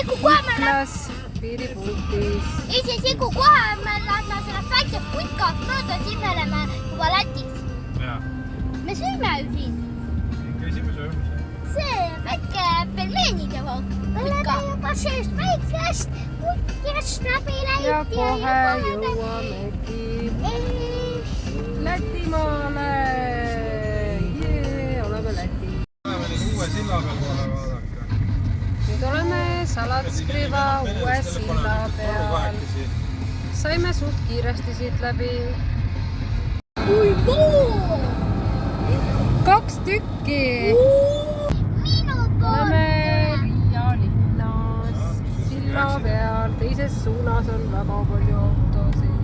Iklas piiripunktis. Siku kohe me lähme sellest väikse putkast mööda, siis me oleme juba Lätis. Me sööme ju siin. Käisime söömas. See väike pelmeenide putka. Me oleme juba sellest väikest putkast läbi läinud. Ja kohe jõuamegi Lätimaale. Oleme Läti. Oleme nüüd uue silla peal kohe vaadata. Nüüd oleme Salatskriva uue silla peal. Saime suht kiiresti siit läbi. Kui pool! 2 tükki! Minu pool! Oleme Riia linnas silla peal. Teises suunas on väga palju autosid.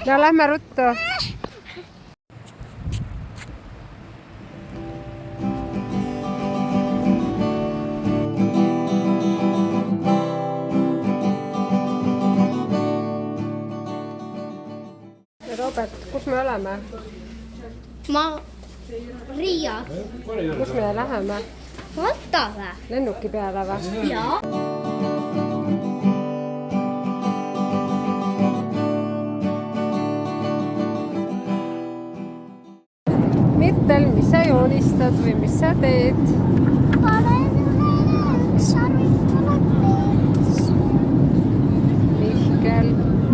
No lähme ruttu. Robert, kus me oleme? Ma Riias. Kus me läheme? Vattale. Lennuki peale või? Jaa. Mirtel, mis sa joonistad või mis sa teed? Panen sarvitalapeets. Mihkel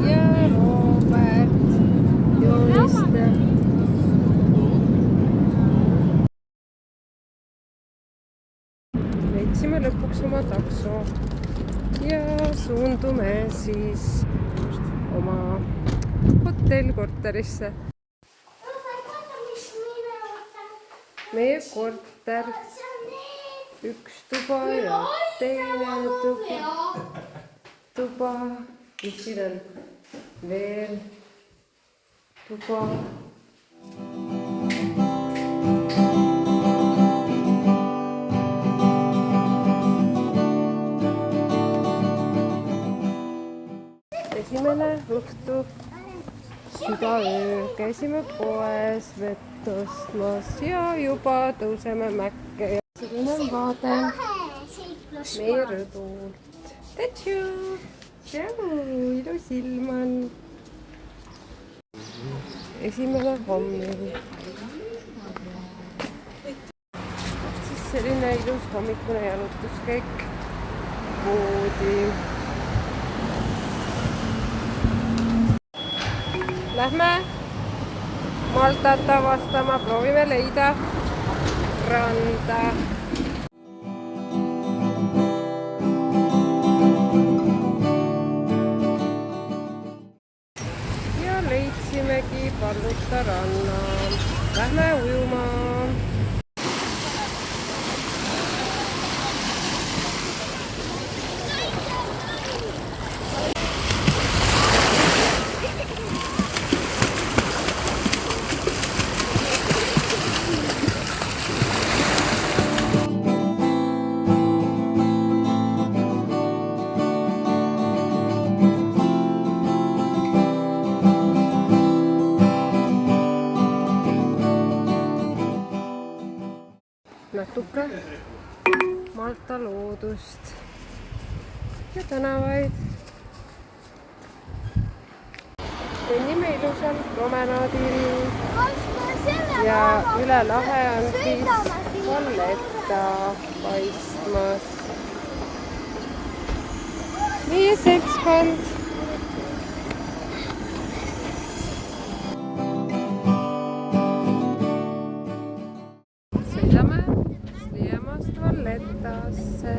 ja Robert joonistavad. Leidsime lõpuks oma takso ja suundume siis oma hotellkorterisse. Meie korter, 1 tuba ja teine tuba. Ja siin on veel tuba. Esimene õhtu südaöö käisime poes vett ostmas ja juba tõuseme mäkke ja selline on vaade meie rõdult. Tätsu! Tšau! Ilus ilm on. Esimene hommik. Siis selline ilus hommikune jalutuskäik poodi. Lähme Maltat avastama, proovime leida randa. Ja leidsimegi Palluta ranna. Lähme ujuma. Natuke Malta loodust ja tänavaid. Kõnnime ilusal promenaadil ja üle lahe on siis Valletta paistmas. Meie seltskond. Sõidame Sliemast Vallettasse.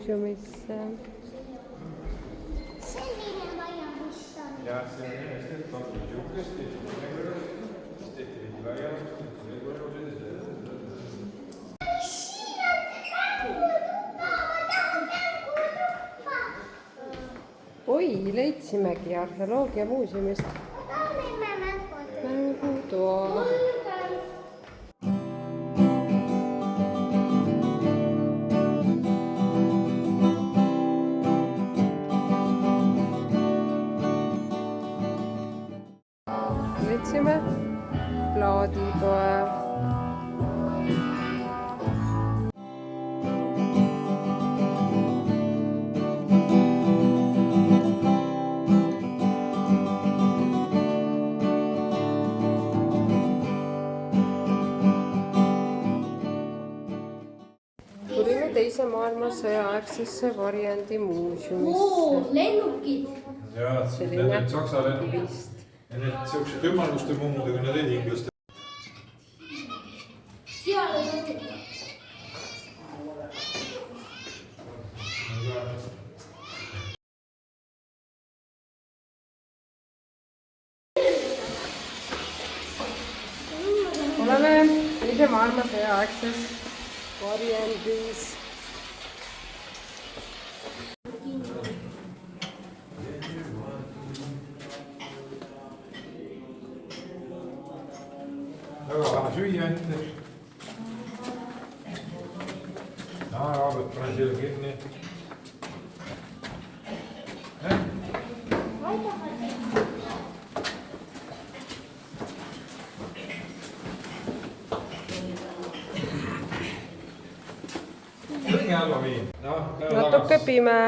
muuseumisse. Selline maja, mis on. Ja, see on hästi, et on niisugust, siis tehti veidi laiemaks, see korrused. Oi, leidsimegi arheoloogiamuuseumist mängutoa. Leidsime plaaditoe. Tulime teise maailmasõja aegsesse varjendimuuseumisse. Lennukid. Jaa, need on saksa lennukid. Ja need siuksed ümaluste mummudega, need olid inglaste. Seal on olnud. Oleme teise maailmasõja aegses varjendis. Väga vähe süüa anti. Raabet panen siia kinni. Natuke pime.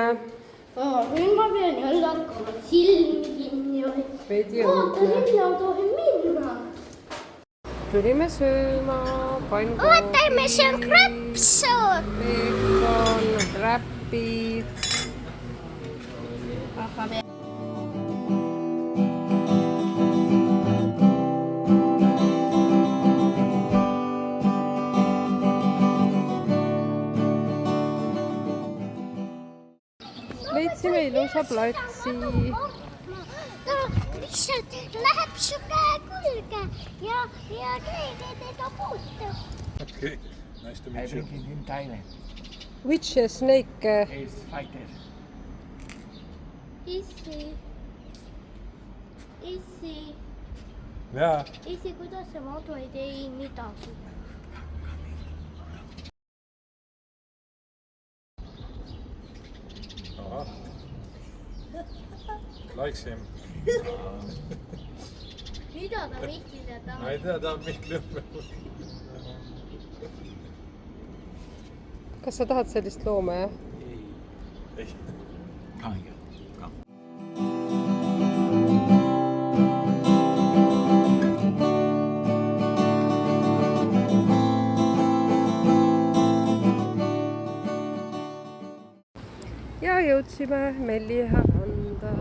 Nüüd ma pean jälle hakkama silmi kinni hoidma. Veidi Oota, õudne. nüüd ma tohin minna. Tulime sööma pannkooki. Ootame, see on krõpsud. Peekon, räpid. Leidsime ilusa platsi. Lihtsalt läheb su käe külge ja keegi teda puutub. Okay, nice to meet you. Everything in Thailand Which snake? is fighter. Isi, kuidas sa madu ei tee midagi? Likes him. Mida ta Mihklile tahab? Ma ei tea, ta on Mihkli õppe. Kas sa tahad sellist looma, jah? Ei. Kahega. Ja jõudsime Melliha randa.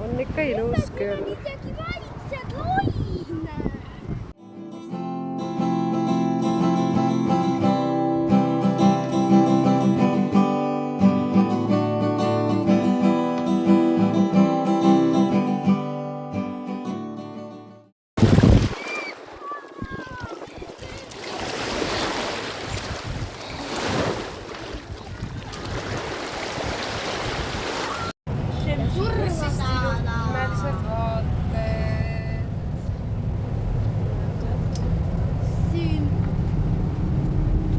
On ikka ilus küll. Isegi vaiksed loin. Mälised vaated. Siin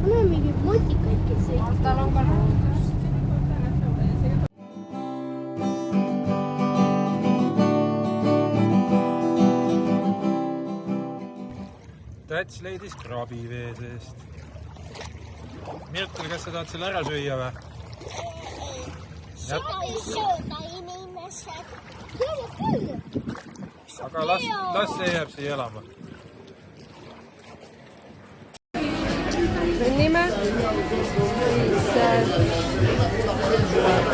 on mingi mutikaid, kes ei... Tal on ka loodust. Täts leidis krabi vee seest. Mirtel, kas sa tahad selle ära süüa või? Sai sööda inimesed. Kyllä, kyllä. Aga las see jääb siia elama. Kõnnime.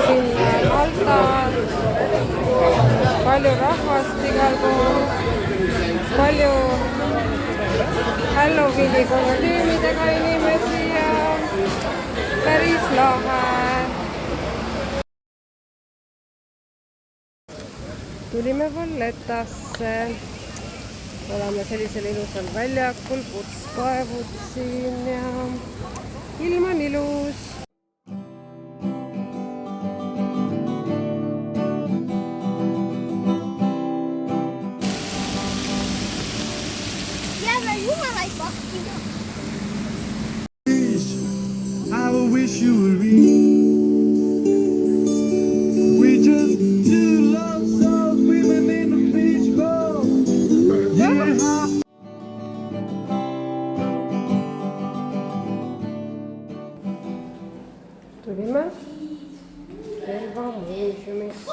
Siin altar. Palju rahvast igal pool. Palju Halloweeni kostüümidega inimesi ja päris lahe. tulime Valletasse. Oleme sellisel ilusal väljakul, putskaevud siin ja ilm on ilus. I will wish you were real. We just two love souls swimming in the beach ball. Yeah. Tulime relvamuuseumisse.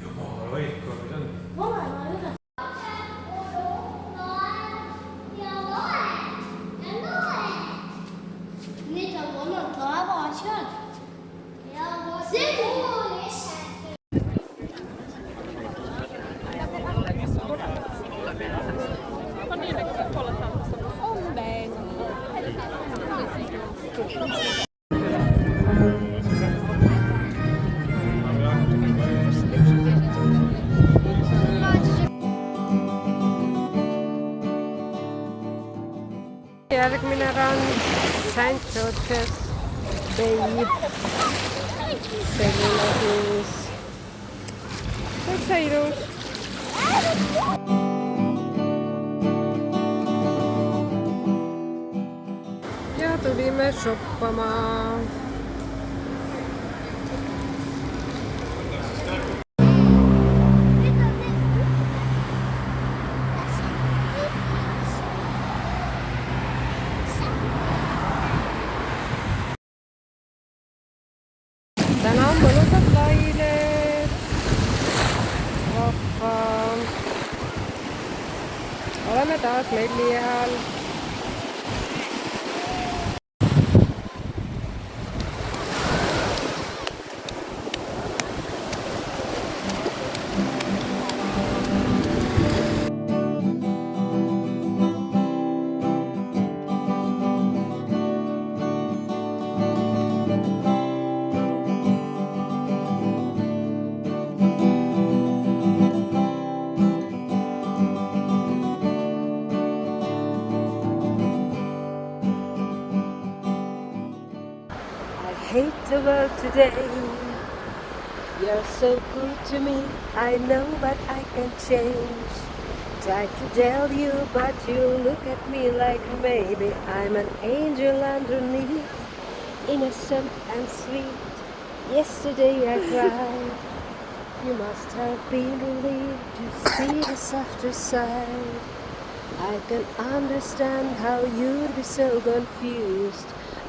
Jumala hoidku, mis on? Need on vanad laevaasjad. Järgmine rand, St George's Bay. Selline siis. Täitsa ilus. Ja tulime shoppama. Täna on mõnusad lained. Vahva. Oleme taas Melli all. Hate the world today. You're so good to me. I know, but I can change. Try to tell you, but you look at me like maybe I'm an angel underneath, innocent and sweet. Yesterday I cried. You must have been relieved to see the softer side. I can understand how you'd be so confused.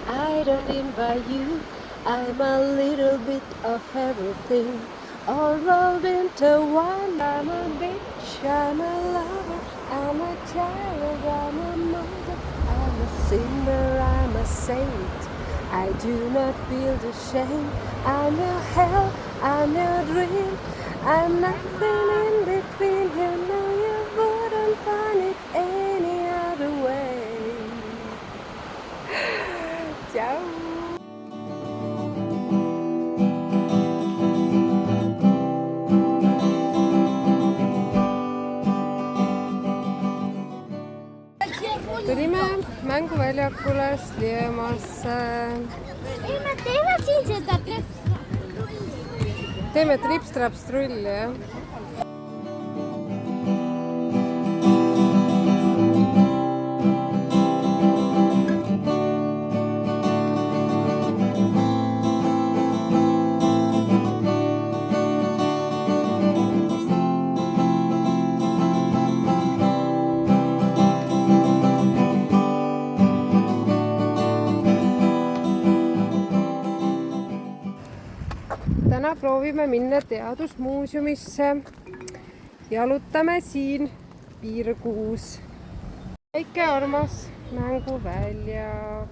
I don't invite you. I'm a little bit of everything, all rolled into one. I'm a bitch, I'm a lover, I'm a child, I'm a mother, I'm a sinner, I'm a saint. I do not feel the shame. I'm your hell, I'm your dream. I'm nothing in between. You know you wouldn't find it any other way. Ciao. Tulime mänguväljakule Sliemasse. Ei, me teeme siin seda Teeme trips-traps-trulli, jah? Täna proovime minna teadusmuuseumisse. Jalutame siin piirguus. Väike armas mänguväljak.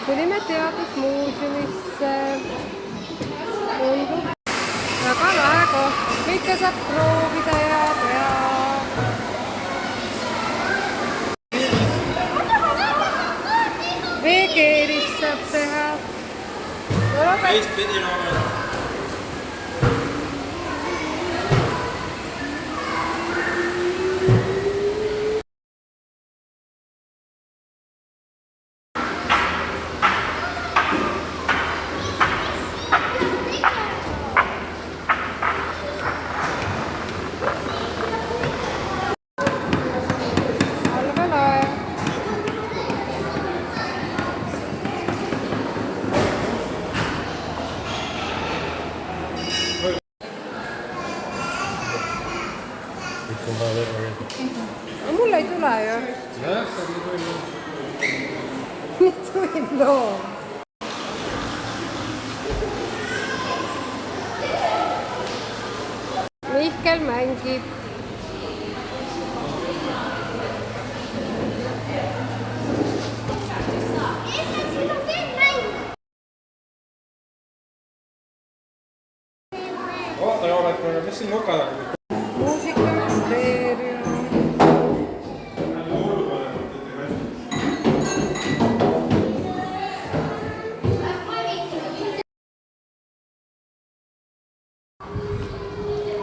Tulime teadusmuuseumisse. Tundub väga lahe koht. Kõike saab proovida ja teha. teistpidi Robert. Allvelae. No mulle ei tule ju. Mitu loo. Mihkel mängib. Oota Robert, mis siin nukad on? Muusikaministeerium.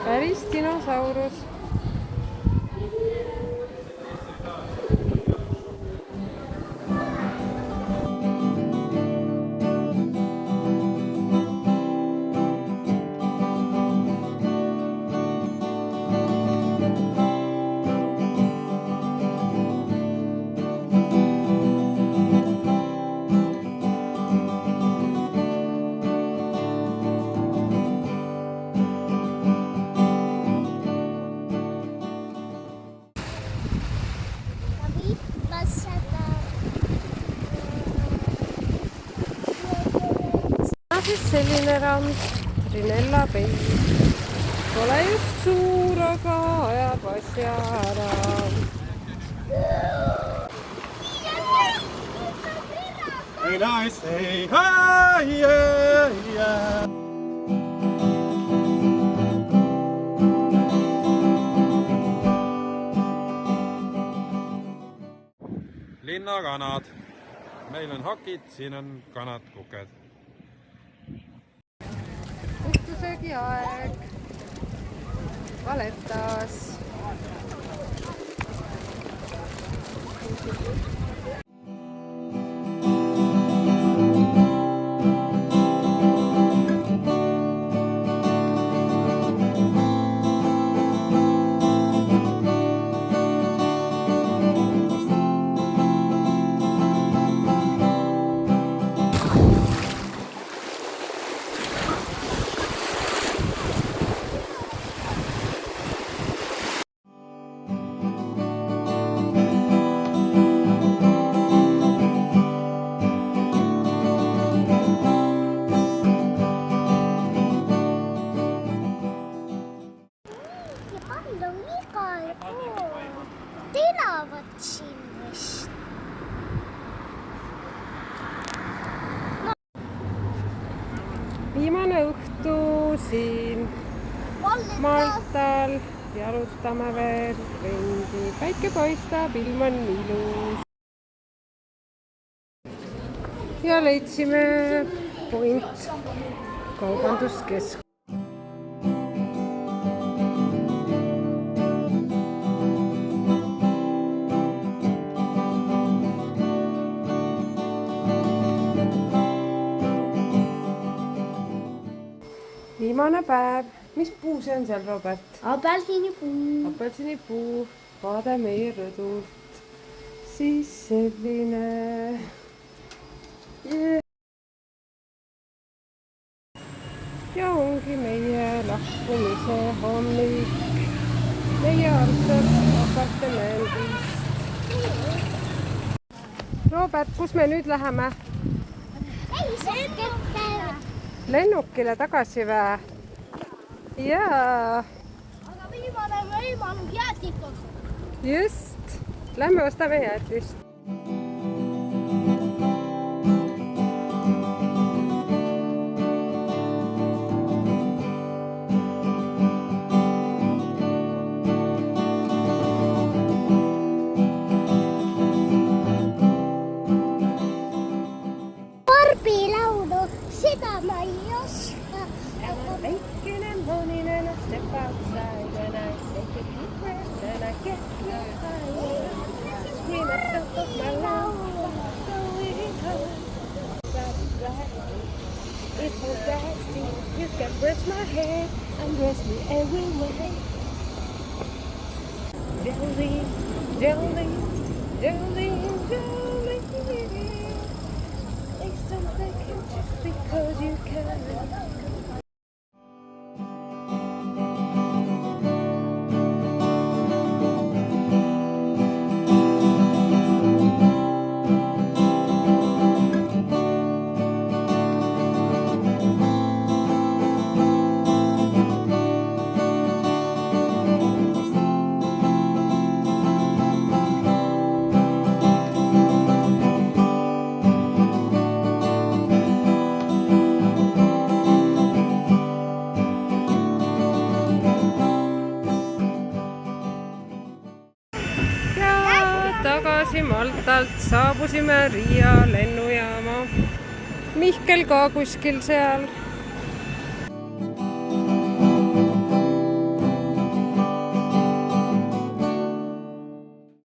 Päris dinosaurus. Siis selline rand, Trinella peis. Pole just suur, aga ajab asja ära. And I say hi, yeah, yeah. Linnakanad. Meil on hakid, siin on kanad, kuked. Õhtusöögi aeg. Valetas. Elavad siin vist. Viimane õhtu siin Maltal. Jalutame veel ringi. Päike paistab, ilm on ilus. Ja leidsime Point kaubanduskeskus. Viimane päev. Mis puu see on seal, Robert? Apelsinipuu. Apelsinipuu. Vaade meie rõdult. Siis selline. Yeah. Ja ongi meie lahkumise hommik. Meie apartamendist. Robert, kus me nüüd läheme? Lennukile tagasi vä? Jaa. Aga viimane võimalus jäätist osta. Just. Lähme ostame jäätist. Barbilaulu, seda ma ei outside and I take a deep breath and I get no higher. Scream at top of my lungs, going high. It's fantastic. You can brush my hair and dress me everywhere. Jolene, Jolene, Jolene, Jolene. Please don't thank you just because you can. Tagasi Maltalt saabusime Riia lennujaama. Mihkel ka kuskil seal